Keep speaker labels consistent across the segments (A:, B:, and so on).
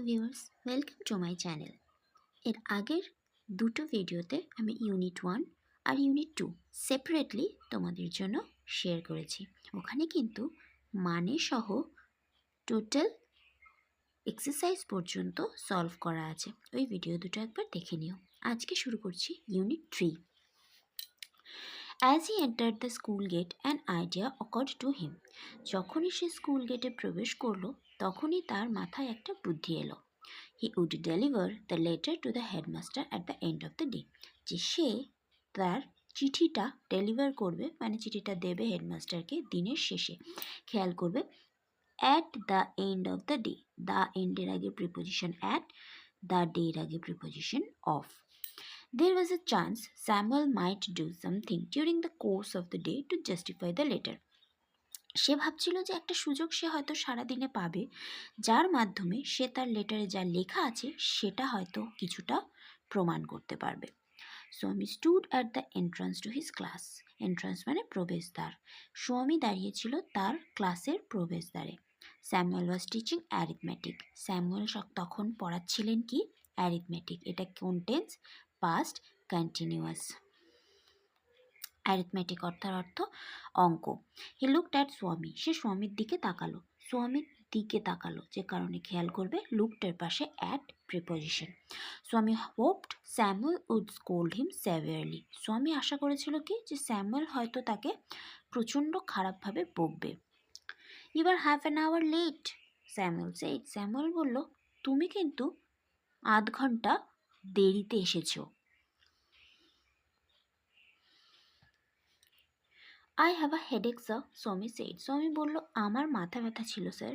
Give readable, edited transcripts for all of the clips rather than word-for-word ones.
A: Viewers, welcome to my channel. এর আগের দুটো ভিডিওতে আমি ইউনিট 1 আর ইউনিট 2 সেপারেটলি তোমাদের জন্য শেয়ার করেছি। ওখানে কিন্তু মানে সহ টোটাল এক্সারসাইজ পর্যন্ত সলভ করা আছে। ওই ভিডিও দুটো একবার দেখে নিও। আজকে শুরু করছি unit 3। As he entered the school gate, an idea occurred to him. যখনই সে স্কুল গেটে প্রবেশ করলো তখনই তার মাথায় একটা বুদ্ধি এলো। He would deliver the letter to the headmaster at the end of the day. যে সে তার চিঠিটা ডেলিভার করবে, মানে চিঠিটা দেবে হেডমাস্টারকে দিনের শেষে। খেয়াল করবে at the end of the day, the end এর আগে প্রিপোজিশন at, the day এর আগে preposition of. There was a chance Samuel might do something during the course of the day to justify the letter. সে ভাবছিল যে একটা সুযোগ সে হয়তো সারাদিনে পাবে, যার মাধ্যমে সে তার লেটারে যা লেখা আছে সেটা হয়তো কিছুটা প্রমাণ করতে পারবে। Swami stood at the entrance to his class. Entrance মানে প্রবেশদ্বার। সোয়ামী দাঁড়িয়েছিল তার ক্লাসের প্রবেশদ্বারে। Samuel was teaching arithmetic. Samuel তখন পড়াচ্ছিলেন কি? অ্যারিথমেটিক। এটা কোন টেন্স? Past continuous. অ্যারিথমেটিক অর্থ অঙ্ক। হি লুকড অ্যাট সোয়ামী। সে সোয়ামীর দিকে তাকালো। সোয়ামীর দিকে তাকালো যে কারণে খেয়াল করবে লুকডের পাশে at preposition. Swami hoped Samuel would scold him severely. Swami আশা করেছিল কি যে স্যামুয়েল হয়তো তাকে প্রচণ্ড খারাপভাবে বকবে। You are half an hour late, Samuel said. Samuel বলল, তুমি কিন্তু আধ ঘন্টা দেরিতে এসেছো। I have a headache, sir, Swamy said. সোয়ামী বলল, আমার মাথা ব্যথা ছিল sir.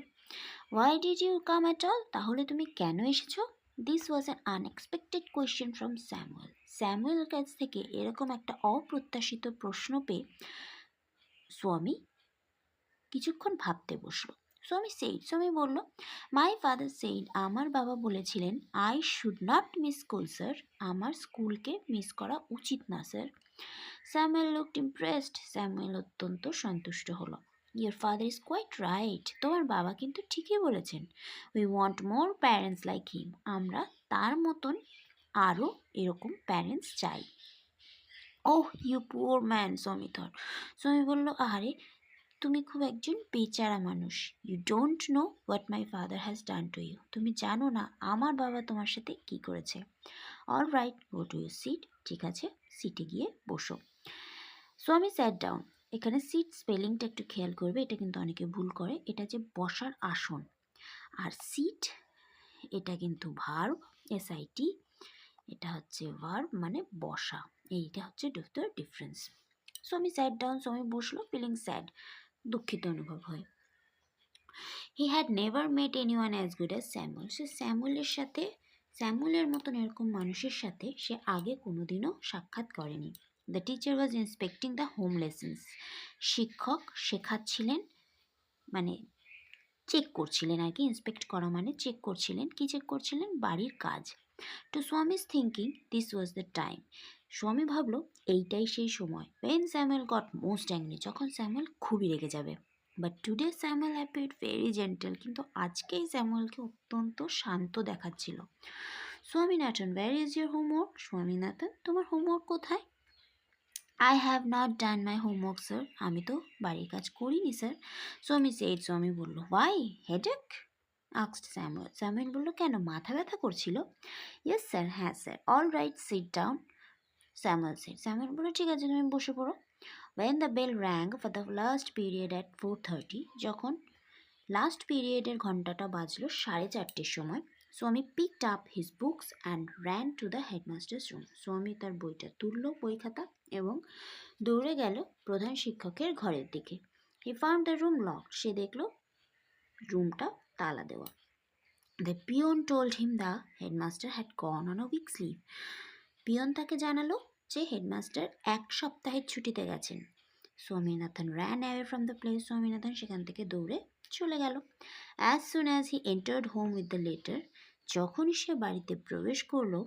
A: Why did you come at all? তাহলে তুমি কেন এসেছো? This was an unexpected question from Samuel. স্যামুয়েলের কাছ থেকে এরকম একটা অপ্রত্যাশিত প্রশ্ন পেয়ে সোয়ামী কিছুক্ষণ ভাবতে বসলো। সোয়ামী বলল, মাই ফাদার সেইড, আমার বাবা বলেছিলেন, I should not miss school sir, আমার স্কুলকে মিস করা উচিত না sir. Samuel looked impressed. Samuel অত্যন্ত সন্তুষ্ট হলো। Your father is quite right, তোমার বাবা কিন্তু ঠিকই বলেছেন। We want more parents like him, আমরা তার মতন আরও এরকম প্যারেন্টস চাই। Oh you poor man, Swami thought. Swami বলল, আরে তুমি খুব একজন বেচারা মানুষ। You don't know what my father has done to you, তুমি জানো না আমার বাবা তোমার সাথে কি করেছে। All right, go to your seat, ঠিক আছে সিটে গিয়ে বসো। সোয়ামী স্যাট ডাউন। এখানে সিট স্পেলিংটা একটু খেয়াল করবে, এটা কিন্তু অনেকে ভুল করে। এটা যে বসার আসন, আর সিট এটা কিন্তু ভার্ব, এসআইটি, এটা হচ্ছে ভার্ব মানে বসা। এইটা হচ্ছে the difference. Swami sat down, Swami বসলো, ফিলিং স্যাড, দুঃখিত অনুভব হয়। He had never met anyone as good as Samuel. সে স্যামুয়েলের মতন এরকম মানুষের সাথে সে আগে কোনোদিনও সাক্ষাৎ করেনি। The teacher was inspecting the home lessons. শিক্ষক শেখাচ্ছিলেন, মানে চেক করছিলেন আর কি। ইন্সপেক্ট করা মানে চেক করছিলেন। কি চেক করছিলেন? বাড়ির কাজ। To Swami's thinking this was the time. Swami ভাবলো এইটাই সেই সময়। When Samuel got most angry, যখন স্যামুয়েল খুবই রেগে যাবে। But today Samuel appeared very gentle, কিন্তু আজকেই স্যামুয়েলকে অত্যন্ত শান্ত দেখাচ্ছিল। Swaminathan, where is your homework? Swaminathan, তোমার হোমওয়ার্ক কোথায়? I have not done my homework sir, আমি তো বাড়ির কাজ করিনি স্যার। সোয়ামী বলল, why headache asked Samuel. Samuel বলল, কেন মাথা ব্যথা করছিল? ইয়েস স্যার, হ্যাঁ sir. All right, sit down, Samuel বলল, ঠিক আছে তুমি বসে পড়ো। When the bell rang for the last period at 4:30, যখন লাস্ট পিরিয়ডের ঘন্টাটা বাজলো 4:30 সময়, সোয়ামী picked up his books and ran to the headmaster's room. সোয়ামী তার বইটা তুললো, বই খাতা, এবং দৌড়ে গেল প্রধান শিক্ষকের ঘরের দিকে। He found the room locked. সে দেখলো রুমটা তালা দেওয়া। The peon told him the headmaster had gone on a week's leave. Peon তাকে জানালো যে হেডমাস্টার 1 সপ্তাহের ছুটিতে গেছেন। Swaminathan ran away from the place. Swaminathan সেখান থেকে দৌড়ে চলে গেল। As soon as he entered home with the letter, যখনই সে বাড়িতে প্রবেশ করলো,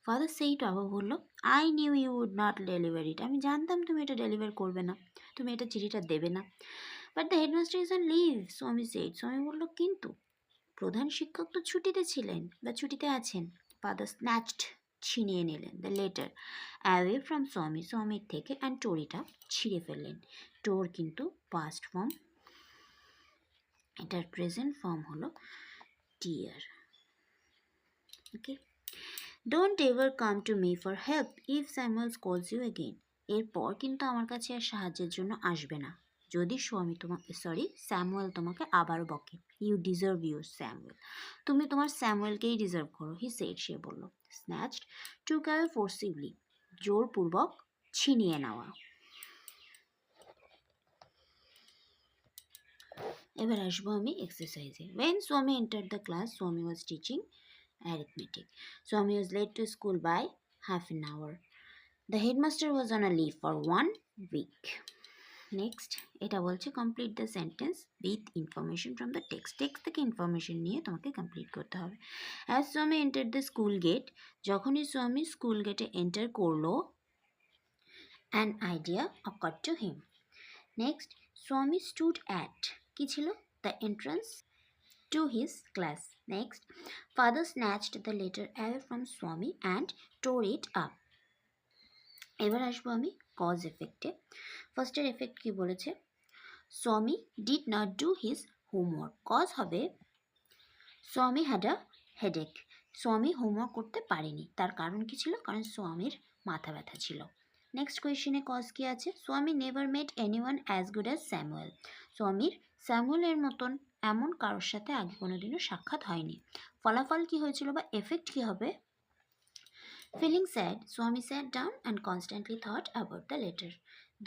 A: ফাদার সেইড, বাবা বলল, I knew you would not deliver it. আমি জানতাম তুমি এটা ডেলিভার করবে না, তুমি এটা চিঠিটা দেবে না। But the headmaster is on leave, স্বামী সেইড। স্বামী বলল, কিন্তু প্রধান শিক্ষক তো ছুটিতে ছিলেন বা ছুটিতে আছেন। ফাদার স্ন্যাচড ছিনিয়ে নিলেন দ্য লেটার অ্যাওয়ে ফ্রম স্বামী, স্বামীর থেকে, অ্যান্ড টোরিটা ছিঁড়ে ফেললেন। টোর কিন্তু পাস্ট ফর্ম, এটার প্রেজেন্ট ফর্ম হলো tear. Okay, don't ever come to me for help if Samuel calls you again. এরপর কিন্তু আমার কাছে আর সাহায্যের জন্য আসবে না যদি স্যামুয়েল তোমাকে আবার বকে। ইউ ডিজার্ভ ইউর স্যামুয়েল, তুমি তোমার স্যামুয়েলকেই ডিজার্ভ করো। হি সেড, সে বলল। স্ন্যাচড, টুক অ্যাওয়ে ফোর্সিভলি, জোরপূর্বক ছিনিয়ে নেওয়া। এবার আসবো আমি এক্সারসাইজে। When Swami entered the class, Swami was teaching arithmetic. Swami was late to school by half an hour. The headmaster was on a leave for 1 week. Next, এটা বলছে complete the sentence with information from the text. Text থেকে information নিয়ে তোমাকে complete করতে হবে। As স্বামী enter the school gate, যখনই স্বামী স্কুল গেটে এন্টার করলো, an idea occurred to him. Next, স্বামী স্টুড অ্যাট, কি ছিল? The entrance to his class. Next, father snatched the letter away from Swami and tore it up. এবার আসবো আমি কজ এফেক্টে। ফার্স্টের এফেক্ট কি বলেছে? Swami did not do his homework. Cause হবে Swami had a headache. Swami homework করতে পারেনি। তার কারণ কি ছিল? কারণ স্বামীর মাথা ব্যথা ছিল। নেক্সট কোয়েশ্চেনে কজ কি আছে? স্বামী never met anyone as good as Samuel. স্বামীর স্যামুয়েলের মতন এমন কারোর সাথে আগে কোনোদিনও সাক্ষাৎ হয়নি। ফলাফল কি হয়েছিল বা এফেক্ট কি হবে? Feeling sad, Swami sat down and constantly thought about the letter.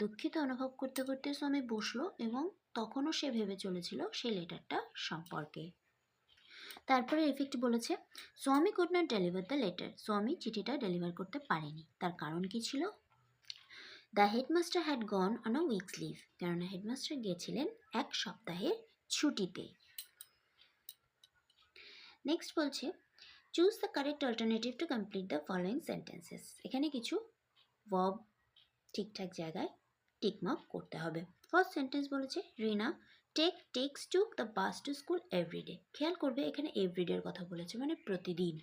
A: দুঃখিত অনুভব করতে করতে স্বামী বসলো এবং তখনও সে ভেবে চলেছিল সেই লেটারটা সম্পর্কে। তারপরে এফেক্ট বলেছে Swami could not deliver the letter. Swami চিঠিটা ডেলিভার করতে পারেনি। তার কারণ কি ছিল? The headmaster had gone on a week's leave. কেননা হেডমাস্টার গিয়েছিলেন 1 সপ্তাহের ছুটিতে। নেক্সট বলছে choose the correct alternative to complete the following sentences. এখানে কিছু ভার্ব ঠিকঠাক জায়গায় টিকমার্ক করতে হবে। ফার্স্ট সেন্টেন্স বলেছে Rina takes took the bus to school every day. খেয়াল করবে এখানে এভরিডের কথা বলেছে, মানে প্রতিদিন।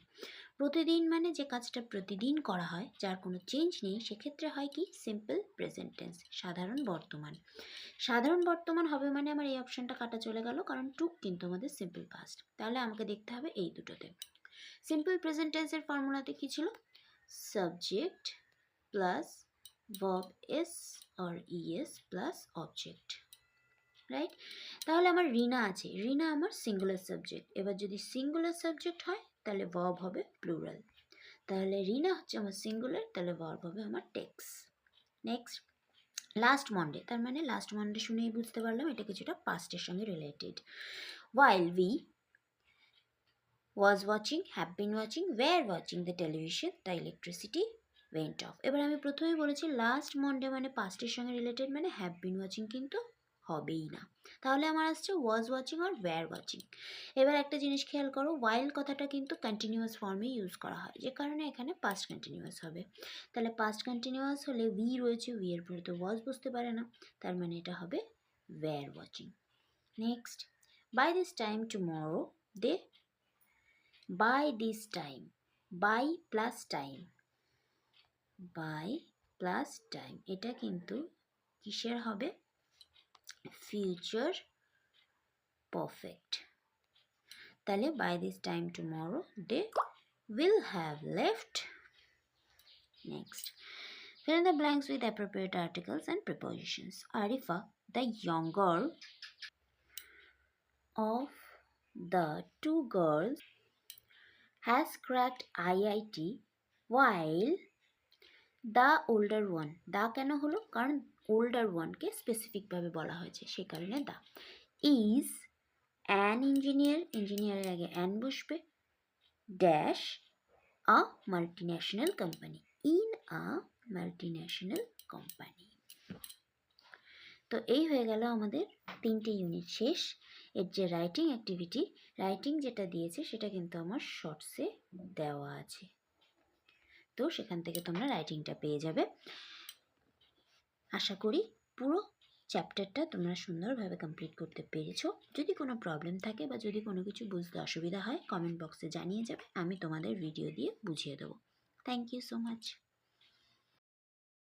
A: প্রতিদিন মানে যে কাজটা প্রতিদিন করা হয়, যার কোনো চেঞ্জ নেই, সেক্ষেত্রে হয় কি সিম্পল প্রেজেন্ট টেন্স, সাধারণ বর্তমান। সাধারণ বর্তমান হবে মানে আমার এই অপশানটা কাটা চলে গেল, কারণ টুক কিন্তু আমাদের সিম্পল পাস্ট। তাহলে আমাকে দেখতে হবে এই দুটোতে। সিম্পল প্রেজেন্ট টেন্সের ফর্মুলাতে কি ছিল? Subject plus verb is or es plus object, right? তাহলে আমার রিনা আছে, রিনা আমার সিঙ্গুলার সাবজেক্ট। এবার যদি সিঙ্গুলার সাবজেক্ট হয় তাহলে verb হবে প্লুরাল। তাহলে রিনা হচ্ছে আমার সিঙ্গুলার, তাহলে verb হবে আমার টেক্স। নেক্সট, লাস্ট মন্ডে, তার মানে লাস্ট মন্ডে শুনেই বুঝতে পারলাম এটা কিছুটা পাস্টের সঙ্গে related. while we was watching, have been watching, were watching the television, the electricity went off. এবার আমি প্রথমেই বলেছি লাস্ট মন্ডে মানে পাস্টের সঙ্গে রিলেটেড, মানে হ্যাভ বিন ওয়াচিং কিন্তু হবেই না। তাহলে আমার আসছে ওয়াজ ওয়াচিং আর ওয়্যার ওয়াচিং। এবার একটা জিনিস খেয়াল করো, ওয়াইল কথাটা কিন্তু কন্টিনিউয়াস ফর্মে ইউজ করা হয়, যে কারণে এখানে পাস্ট কন্টিনিউয়াস হবে। তাহলে পাস্ট কন্টিনিউয়াস হলে উই রয়েছে, উই এর পরে তো ওয়াজ বুঝতে পারে না, তার মানে এটা হবে were watching. Next, by this time tomorrow they, by this time, by plus time, by plus time, এটা কিন্তু কিসের হবে? Future perfect. তাহলে by this time tomorrow they will have left. Next, fill in the blanks with appropriate articles and prepositions. Arifa, the younger of the 2 girls, has cracked IIT while the older one, দা কেন হলো? কারণ older ওয়ানকে স্পেসিফিকভাবে বলা হয়েছে, সেই কারণে দা। is an engineer, ইঞ্জিনিয়ারের আগে অ্যান বসবে, dash a multinational company, in a multinational company. তো এই হয়ে গেল আমাদের 3টে ইউনিট শেষ। এর যে রাইটিং অ্যাক্টিভিটি, রাইটিং যেটা দিয়েছে সেটা কিন্তু আমার শর্টসে দেওয়া আছে, তো সেখান থেকে তোমরা রাইটিংটা পেয়ে যাবে। আশা করি পুরো চ্যাপ্টারটা তোমরা সুন্দরভাবে কমপ্লিট করতে পেরেছো। যদি কোনো প্রবলেম থাকে বা যদি কোনো কিছু বুঝতে অসুবিধা হয় কমেন্ট বক্সে জানিয়ে যাবে, আমি তোমাদের ভিডিও দিয়ে বুঝিয়ে দেবো। Thank you so much.